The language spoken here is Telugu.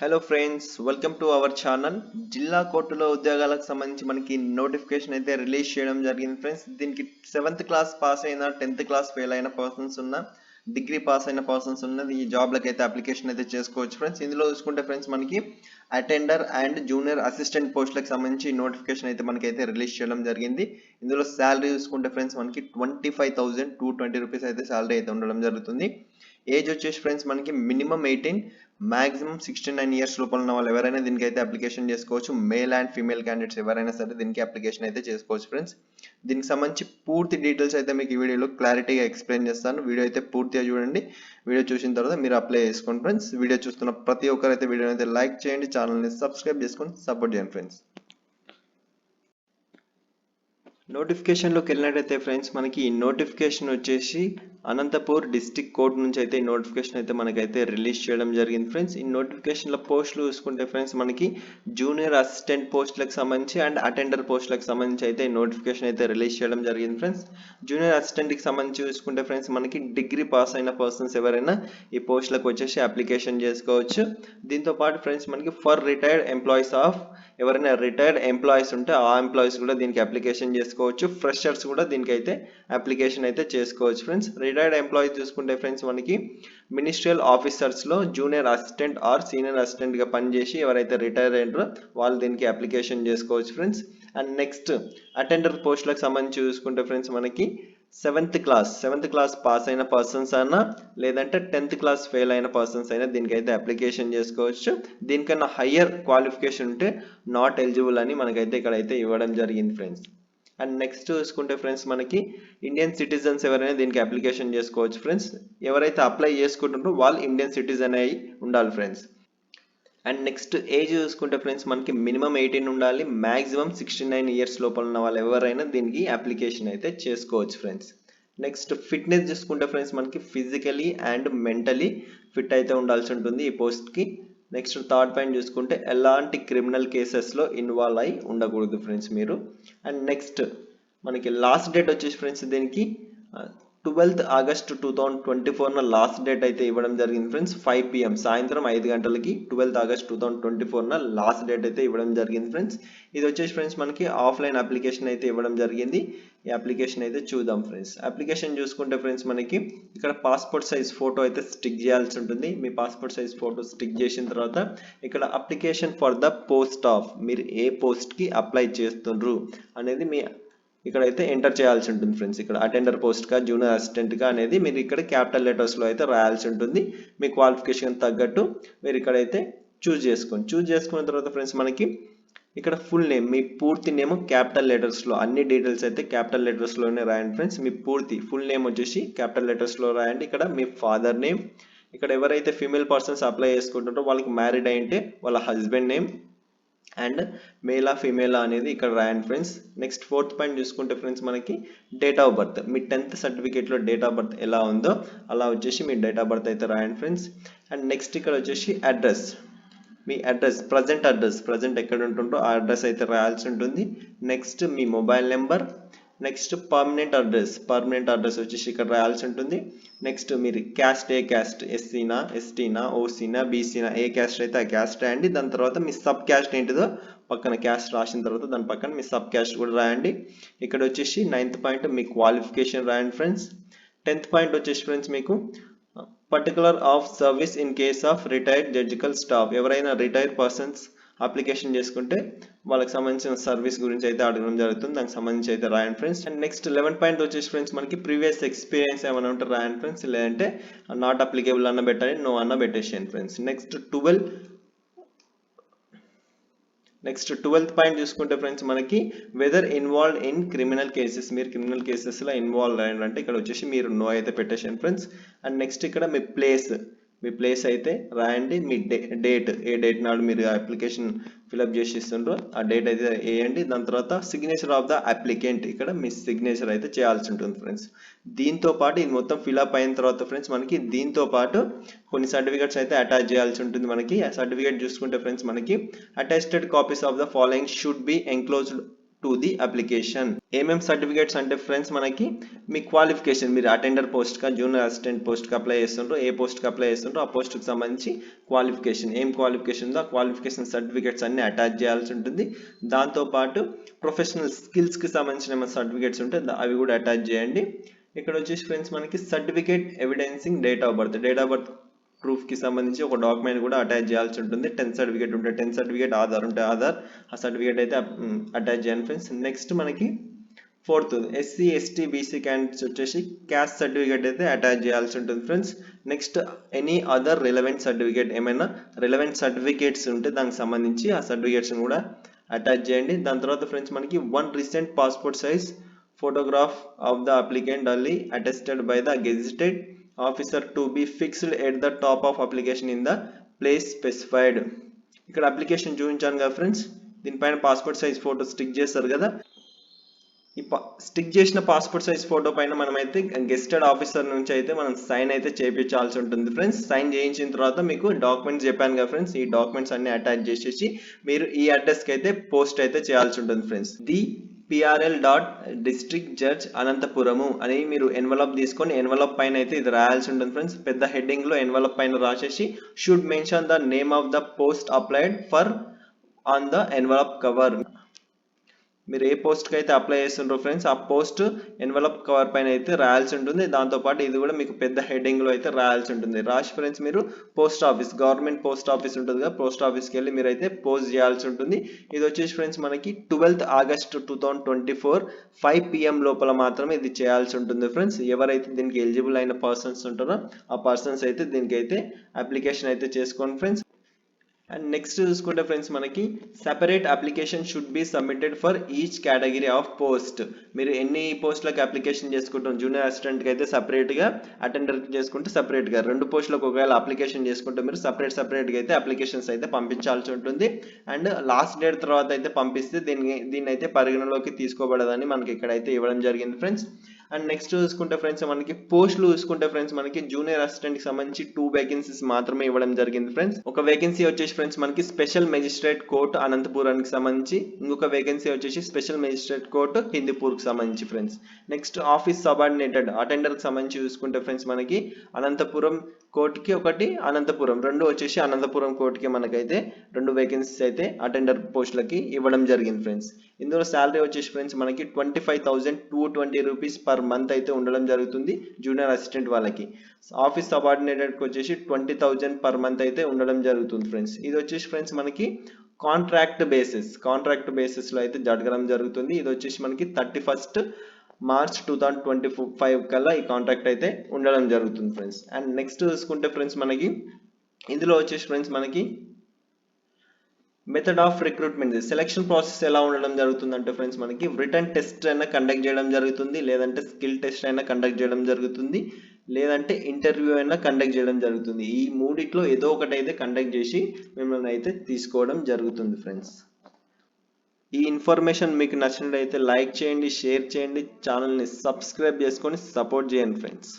Hello friends, welcome to our channel. జిల్లా కోర్టులో ఉద్యోగాలకు సంబంధించి మనకి నోటిఫికేషన్ అయితే రిలీజ్ చేయడం జరిగింది ఫ్రెండ్స్. దీనికి 7th క్లాస్ పాస్ అయిన 10th క్లాస్ ఫెయిల్ అయిన పర్సన్స్ ఉన్న డిగ్రీ పాస్ అయిన పర్సన్స్ ఉన్నది ఈ జాబ్లకు అయితే అప్లికేషన్ అయితే చేసుకోవచ్చు ఫ్రెండ్స్. ఇందులో చూసుకుంటే ఫ్రెండ్స్ మనకి అటెండర్ అండ్ జూనియర్ అసిస్టెంట్ పోస్టులకు సంబంధించి నోటిఫికేషన్ అయితే మనకైతే రిలీజ్ చేయడం జరిగింది. ఇందులో శాలరీ చూసుకుంటే ఫ్రెండ్స్ మనకి 25,220 రూపీస్ అయితే శాలరీ అయితే ఉండడం జరుగుతుంది. ఏజ్ వచ్చేసి ఫ్రెండ్స్ మనకి మినిమం 18, మాక్సిమం 69 ఇయర్స్ లోపల ఉన్న వాళ్ళు ఎవరైనా దీనికి అయితే అప్లికేషన్ చేసుకోవచ్చు. మేల్ అండ్ ఫీమేల్ క్యాండిడేట్స్ ఎవరైనా సరే దీనికి అప్లికేషన్ అయితే చేసుకోవచ్చు ఫ్రెండ్స్. దీనికి సంబంధించి పూర్తి డీటెయిల్స్ అయితే మీకు ఈ వీడియోలో క్లారిటీగా ఎక్స్ప్లెయిన్ చేస్తాను. వీడియో అయితే పూర్తిగా చూడండి. వీడియో చూసిన తర్వాత మీరు అప్లై చేసుకోండి ఫ్రెండ్స్. వీడియో చూస్తున్న ప్రతి ఒక్కరైతే వీడియోని అయితే లైక్ చేయండి, ఛానల్ని సబ్స్క్రైబ్ చేసుకొని సపోర్ట్ చేయండి ఫ్రెండ్స్. నోటిఫికేషన్లోకి వెళ్ళినట్టయితే ఫ్రెండ్స్ మనకి ఈ నోటిఫికేషన్ వచ్చేసి అనంతపూర్ డిస్టిక్ కోర్ట్ నుంచి అయితే ఈ నోటిఫికేషన్ అయితే మనకైతే రిలీజ్ చేయడం జరిగింది ఫ్రెండ్స్. ఈ నోటిఫికేషన్లో పోస్టులు చూసుకుంటే ఫ్రెండ్స్ మనకి జూనియర్ అసిస్టెంట్ పోస్టులకు సంబంధించి అండ్ అటెండర్ పోస్టులకు సంబంధించి అయితే ఈ నోటిఫికేషన్ అయితే రిలీజ్ చేయడం జరిగింది ఫ్రెండ్స్. జూనియర్ అసిస్టెంట్కి సంబంధించి చూసుకుంటే ఫ్రెండ్స్ మనకి డిగ్రీ పాస్ అయిన పర్సన్స్ ఎవరైనా ఈ పోస్టులకు వచ్చేసి అప్లికేషన్ చేసుకోవచ్చు. దీంతో పాటు ఫ్రెండ్స్ మనకి ఫర్ రిటైర్డ్ ఎంప్లాయీస్ ఆఫ్ ఎవరైనా రిటైర్డ్ ఎంప్లాయీస్ ఉంటే ఆ ఎంప్లాయీస్ కూడా దీనికి అప్లికేషన్ చేసుకోవచ్చు. ఫ్రెషర్స్ కూడా దీనికి అయితే అప్లికేషన్ అయితే చేసుకోవచ్చు ఫ్రెండ్స్. రిటైర్డ్ ఎంప్లాయీస్ చూసుకుంటే ఫ్రెండ్స్ మనకి మినిస్ట్రియల్ ఆఫీసర్స్లో జూనియర్ అసిస్టెంట్ ఆర్ సీనియర్ అసిస్టెంట్గా పనిచేసి ఎవరైతే రిటైర్ అయ్యారో వాళ్ళు దీనికి అప్లికేషన్ చేసుకోవచ్చు ఫ్రెండ్స్. అండ్ నెక్స్ట్ అటెండర్ పోస్టులకు సంబంధించి చూసుకుంటే ఫ్రెండ్స్ మనకి 7th క్లాస్ పాస్ అయిన పర్సన్స్ అయినా లేదంటే 10th క్లాస్ ఫెయిల్ అయిన పర్సన్స్ అయినా దీనికైతే అప్లికేషన్ చేసుకోవచ్చు. దీనికన్నా హయ్యర్ క్వాలిఫికేషన్ ఉంటే నాట్ ఎలిజిబుల్ అని మనకైతే ఇక్కడైతే ఇవ్వడం జరిగింది ఫ్రెండ్స్. అండ్ నెక్స్ట్ చూసుకుంటే ఫ్రెండ్స్ మనకి ఇండియన్ సిటిజన్స్ ఎవరైనా దీనికి అప్లికేషన్ చేసుకోవచ్చు ఫ్రెండ్స్. ఎవరైతే అప్లై చేసుకుంటారో వాళ్ళు ఇండియన్ సిటిజన్ అయి ఉండాలి ఫ్రెండ్స్. అండ్ నెక్స్ట్ ఏజ్ చూసుకుంటే ఫ్రెండ్స్ మనకి మినిమం 18 ఉండాలి, మ్యాక్సిమం 69 ఇయర్స్ లోపల ఉన్న వాళ్ళు ఎవరైనా దీనికి అప్లికేషన్ అయితే చేసుకోవచ్చు ఫ్రెండ్స్. నెక్స్ట్ ఫిట్నెస్ చూసుకుంటే ఫ్రెండ్స్ మనకి ఫిజికలీ అండ్ మెంటలీ ఫిట్ అయితే ఉండాల్సి ఉంటుంది ఈ పోస్ట్కి. నెక్స్ట్ థర్డ్ పాయింట్ చూసుకుంటే ఎలాంటి క్రిమినల్ కేసెస్లో ఇన్వాల్వ్ అయి ఉండకూడదు ఫ్రెండ్స్ మీరు. అండ్ నెక్స్ట్ మనకి లాస్ట్ డేట్ వచ్చేసి ఫ్రెండ్స్ దీనికి 12th ఆగస్ట్ 2024 లాస్ట్ డేట్ అయితే ఇవ్వడం జరిగింది ఫ్రెండ్స్. 5 PM సాయంత్రం 5 గంటలకి 12th ఆగస్ట్ 2024 లాస్ట్ డేట్ అయితే ఇవ్వడం జరిగింది ఫ్రెండ్స్. ఇది వచ్చేసి ఫ్రెండ్స్ మనకి ఆఫ్లైన్ అప్లికేషన్ అయితే ఇవ్వడం జరిగింది. ఈ అప్లికేషన్ అయితే చూద్దాం ఫ్రెండ్స్. అప్లికేషన్ చూసుకుంటే ఫ్రెండ్స్ మనకి ఇక్కడ పాస్పోర్ట్ సైజ్ ఫోటో అయితే స్టిక్ చేయాల్సి ఉంటుంది. మీ పాస్పోర్ట్ సైజ్ ఫోటో స్టిక్ చేసిన తర్వాత ఇక్కడ application for the post of మీరు ఏ పోస్ట్కి అప్లై చేస్తుండ్రు అనేది మీ ఇక్కడైతే ఎంటర్ చేయాల్సి ఉంటుంది ఫ్రెండ్స్. ఇక్కడ అటెండర్ పోస్ట్గా జూనియర్ అసిస్టెంట్గా అనేది మీరు ఇక్కడ క్యాపిటల్ లెటర్స్లో అయితే రాయాల్సి ఉంటుంది. మీ క్వాలిఫికేషన్ తగ్గట్టు మీరు ఇక్కడైతే చూస్ చేసుకున్న తర్వాత ఫ్రెండ్స్ మనకి ఇక్కడ ఫుల్ నేమ్ మీ పూర్తి నేమ్ క్యాపిటల్ లెటర్స్లో అన్ని డీటెయిల్స్ అయితే క్యాపిటల్ లెటర్స్లోనే రాయండి ఫ్రెండ్స్. మీ ఫుల్ నేమ్ వచ్చేసి క్యాపిటల్ లెటర్స్లో రాయండి. ఇక్కడ మీ ఫాదర్ నేమ్, ఇక్కడ ఎవరైతే ఫీమేల్ పర్సన్స్ అప్లై చేసుకుంటారో వాళ్ళకి మ్యారీడ్ అయింటే వాళ్ళ హస్బెండ్ నేమ్ అండ్ మేలా ఫీమేలా అనేది ఇక్కడ రాయండి ఫ్రెండ్స్. నెక్స్ట్ 4th పాయింట్ చూసుకుంటే ఫ్రెండ్స్ మనకి date of birth me 10th సర్టిఫికేట్లో డేట్ ఆఫ్ బర్త్ ఎలా ఉందో అలా వచ్చేసి మీ డేట్ ఆఫ్ బర్త్ అయితే రాయండి ఫ్రెండ్స్. అండ్ నెక్స్ట్ ఇక్కడ వచ్చేసి అడ్రస్ మీ అడ్రస్ ప్రజెంట్ ఎక్కడ ఉంటుందో ఆ అడ్రస్ అయితే రాయాల్సి ఉంటుంది. నెక్స్ట్ మీ mobile number, next permanent address వచ్చేసి ఇక్కడ రాయాల్సి ఉంటుంది. నెక్స్ట్ మీరు క్యాస్ట్ ఏ క్యాస్ట్ ఎస్సీనా ఎస్టీనా ఓసీనా బీసీనా ఏ క్యాస్ట్ అయితే ఆ క్యాస్ట్ రాయండి. దాని తర్వాత మీ సబ్ క్యాస్ట్ ఏంటిదో పక్కన క్యాస్ట్ రాసిన తర్వాత దాని పక్కన మీ సబ్ క్యాస్ట్ కూడా రాయండి. ఇక్కడ వచ్చేసి 9th పాయింట్ మీ క్వాలిఫికేషన్ రాయండి ఫ్రెండ్స్. 10th పాయింట్ వచ్చేసి ఫ్రెండ్స్ మీకు particular of service in case of retired judicial staff ఎవరైనా రిటైర్డ్ పర్సన్స్ అప్లికేషన్ చేసుకుంటే వాళ్ళకి సంబంధించిన సర్వీస్ గురించి అయితే అడగడం జరుగుతుంది. దానికి సంబంధించి అయితే రాయండి friends. And next 11th point వచ్చేసి ఫ్రెండ్స్ మనకి ప్రీవియస్ ఎక్స్పీరియన్స్ ఏమైనా ఉంటే రాయండి ఫ్రెండ్స్. లేదంటే నాట్ అప్లికేబుల్ అన్న పెట్టాలి, నో అన్న పెట్టేసేయండి ఫ్రెండ్స్. నెక్స్ట్ 12th పాయింట్ చూసుకుంటే ఫ్రెండ్స్ మనకి whether involved in criminal cases మీరు క్రిమినల్ కేసెస్లో ఇన్వాల్వ్ అయ్యండి అంటే ఇక్కడ వచ్చేసి మీరు నో అయితే పెట్టేసాను ఫ్రెండ్స్. అండ్ నెక్స్ట్ ఇక్కడ మీ ప్లేస్ అయితే రాయండి. మీ డేట్ ఏ డేట్ నాడు మీరు అప్లికేషన్ ఫిల్అప్ చేసి ఇస్తుండ్రో ఆ డేట్ అయితే వేయండి. దాని తర్వాత సిగ్నేచర్ ఆఫ్ ద అప్లికెంట్ ఇక్కడ మీ సిగ్నేచర్ అయితే చేయాల్సి ఉంటుంది ఫ్రెండ్స్. దీంతో పాటు ఇది మొత్తం ఫిల్అప్ అయిన తర్వాత ఫ్రెండ్స్ మనకి దీంతో పాటు కొన్ని సర్టిఫికేట్స్ అయితే అటాచ్ చేయాల్సి ఉంటుంది. మనకి ఆ సర్టిఫికేట్ చూసుకుంటే ఫ్రెండ్స్ మనకి attested copies of the following should be enclosed to the application. ఏమేం సర్టిఫికేట్స్ అంటే ఫ్రెండ్స్ మనకి మీ క్వాలిఫికేషన్, మీరు అటెండర్ పోస్ట్ కా జూనియర్ అసిస్టెంట్ పోస్ట్ కి అప్లై చేస్తుండ్రో, ఏ పోస్ట్ కి అప్లై చేస్తుండ్రో ఆ పోస్ట్ కి సంబంధించి క్వాలిఫికేషన్, ఏం క్వాలిఫికేషన్ ఉందో ఆ క్వాలిఫికేషన్ సర్టిఫికేట్స్ అన్ని అటాచ్ చేయాల్సి ఉంటుంది. దాంతో పాటు ప్రొఫెషనల్ స్కిల్స్ కి సంబంధించిన ఏమైనా సర్టిఫికేట్స్ ఉంటే అవి కూడా అటాచ్ చేయండి. ఇక్కడ వచ్చేసి ఫ్రెండ్స్ మనకి certificate evidencing date of birth proof కి సంబంధించి ఒక డాక్యుమెంట్ కూడా అటాచ్ చేయాల్సి ఉంటుంది. 10th సర్టిఫికేట్ ఉంటే 10th సర్టిఫికేట్, ఆధార్ ఉంటే ఆధార్, ఆ సర్టిఫికేట్ అయితే అటాచ్ చేయండి ఫ్రెండ్స్. నెక్స్ట్ మనకి fourth SC ST BC candidates వచ్చేసి క్యాస్ట్ సర్టిఫికేట్ అయితే అటాచ్ చేయాల్సి ఉంటుంది friends. Next any other relevant certificate, ఏమైనా రిలవెంట్ సర్టిఫికేట్స్ ఉంటే దానికి సంబంధించి ఆ సర్టిఫికేట్స్ కూడా అటాచ్ చేయండి. దాని తర్వాత ఫ్రెండ్స్ మనకి 1 recent passport size photograph of the applicant duly attested by the gazetted officer to be fixed at the top of application in the place specified. ఇక్కడ అప్లికేషన్ చూపించాను కదా ఫ్రెండ్స్, దీనిపైన పాస్పోర్ట్ సైజ్ ఫోటో స్టిక్ చేస్తారు కదా, ఈ స్టిక్ చేసిన పాస్పోర్ట్ సైజ్ ఫోటో పైన మనమైతే గెస్టెడ్ ఆఫీసర్ నుంచి అయితే మనం సైన్ అయితే చేయించాల్సి ఉంటుంది ఫ్రెండ్స్. సైన్ చేయించిన తర్వాత మీకు డాక్యుమెంట్స్ చెప్పాను కదా ఫ్రెండ్స్, ఈ డాక్యుమెంట్స్ అన్ని అటాచ్ చేసేసి మీరు ఈ అడ్రస్కి అయితే పోస్ట్ అయితే చేయాల్సి ఉంటుంది friends. The PRL. Judge Anantapur అని మీరు ఎన్వలప్ తీసుకొని ఎన్వలప్ పైన అయితే ఇది రాయాల్సి ఉంటుంది ఫ్రెండ్స్. పెద్ద హెడ్డింగ్ లో ఎన్వలప్ పైన రాసేసి should mention the name of the post applied for on the envelope cover. మీరు ఏ పోస్ట్ కి అయితే అప్లై చేస్తుండ్రో ఫ్రెండ్స్ ఆ పోస్ట్ ఎన్వలప్ కవర్ పైన అయితే రాయాల్సి ఉంటుంది. దాంతోపాటు ఇది కూడా మీకు పెద్ద హెడ్డింగ్ లో అయితే రాయాల్సి ఉంటుంది. రాసి ఫ్రెండ్స్ మీరు post office, government post office ఉంటుంది కదా, పోస్ట్ ఆఫీస్కి వెళ్ళి మీరు అయితే పోస్ట్ చేయాల్సి ఉంటుంది. ఇది వచ్చేసి ఫ్రెండ్స్ మనకి 12th August 2024 5 PM లోపల మాత్రమే ఇది చేయాల్సి ఉంటుంది ఫ్రెండ్స్. ఎవరైతే దీనికి ఎలిజిబుల్ అయిన పర్సన్స్ ఉంటారో ఆ పర్సన్స్ అయితే దీనికి అయితే అప్లికేషన్ అయితే చేసుకోండి ఫ్రెండ్స్. అండ్ నెక్స్ట్ చూసుకుంటే ఫ్రెండ్స్ మనకి separate application should be submitted for each category of post. మీరు ఎన్ని పోస్టులకు అప్లికేషన్ చేసుకుంటాం, జూనియర్ అసిస్టెంట్కి అయితే సపరేట్గా, అటెండర్కి చేసుకుంటే సపరేట్గా, 2 పోస్టులకు ఒకవేళ అప్లికేషన్ చేసుకుంటే మీరు సపరేట్గా అయితే అప్లికేషన్స్ అయితే పంపించాల్సి ఉంటుంది. అండ్ లాస్ట్ డేట్ తర్వాత అయితే పంపిస్తే దీన్ని అయితే పరిగణలోకి తీసుకోబడదని మనకి ఇక్కడైతే ఇవ్వడం జరిగింది ఫ్రెండ్స్. అండ్ నెక్స్ట్ చూసుకుంటే ఫ్రెండ్స్ మనకి పోస్టులు చూసుకుంటే ఫ్రెండ్స్ మనకి జూనియర్ అసిస్టెంట్ కి సంబంధించి 2 వేకెన్సీస్ మాత్రమే ఇవ్వడం జరిగింది ఫ్రెండ్స్. ఒక వేకెన్సీ వచ్చేసి ఫ్రెండ్స్ మనకి స్పెషల్ మెజిస్ట్రేట్ కోర్ట్ అనంతపురానికి సంబంధించి, ఇంకొక వేకెన్సీ వచ్చేసి స్పెషల్ మెజిస్ట్రేట్ కోర్ట్ హిందూపూర్ కి సంబంధించి friends. Next office subordinated attender కి సంబంధించి చూసుకుంటే ఫ్రెండ్స్ మనకి అనంతపురం కోర్టుకి ఒకటి, అనంతపురం, 2 వచ్చేసి అనంతపురం కోర్టుకి మనకైతే 2 వేకెన్సీస్ అయితే అటెండర్ పోస్టులకి ఇవ్వడం జరిగింది ఫ్రెండ్స్. ఇందులో శాలరీ వచ్చేసి ఫ్రెండ్స్ మనకి 25,220 రూపీస్ పర్ మంత్ అయితే ఉండడం జరుగుతుంది జూనియర్ అసిస్టెంట్ వాళ్ళకి. ఆఫీస్ సబార్డినేటెడ్కి వచ్చేసి 20,000 పర్ మంత్ అయితే ఉండడం జరుగుతుంది ఫ్రెండ్స్. ఇది వచ్చేసి ఫ్రెండ్స్ మనకి కాంట్రాక్ట్ బేసిస్ లో అయితే జరగడం జరుగుతుంది. ఇది వచ్చేసి మనకి 31st March 2025 కల్లా ఈ కాంట్రాక్ట్ అయితే ఉండడం జరుగుతుంది ఫ్రెండ్స్. అండ్ నెక్స్ట్ చూసుకుంటే ఫ్రెండ్స్ మనకి ఇందులో వచ్చేసి ఫ్రెండ్స్ మనకి method of recruitment, selection process ఎలా ఉండడం జరుగుతుందంటే ఫ్రెండ్స్ మనకి రిటర్న్ టెస్ట్ అయినా కండక్ట్ చేయడం జరుగుతుంది, లేదంటే స్కిల్ టెస్ట్ అయినా కండక్ట్ చేయడం జరుగుతుంది, లేదంటే ఇంటర్వ్యూ అయినా కండక్ట్ చేయడం జరుగుతుంది. ఈ మూడిట్లో ఏదో ఒకటి అయితే కండక్ట్ చేసి మిమ్మల్ని అయితే తీసుకోవడం జరుగుతుంది ఫ్రెండ్స్. ఈ ఇన్ఫర్మేషన్ మీకు నచ్చినట్లయితే లైక్ చేయండి, షేర్ చేయండి, ఛానల్ని సబ్స్క్రైబ్ చేసుకొని సపోర్ట్ చేయండి ఫ్రెండ్స్.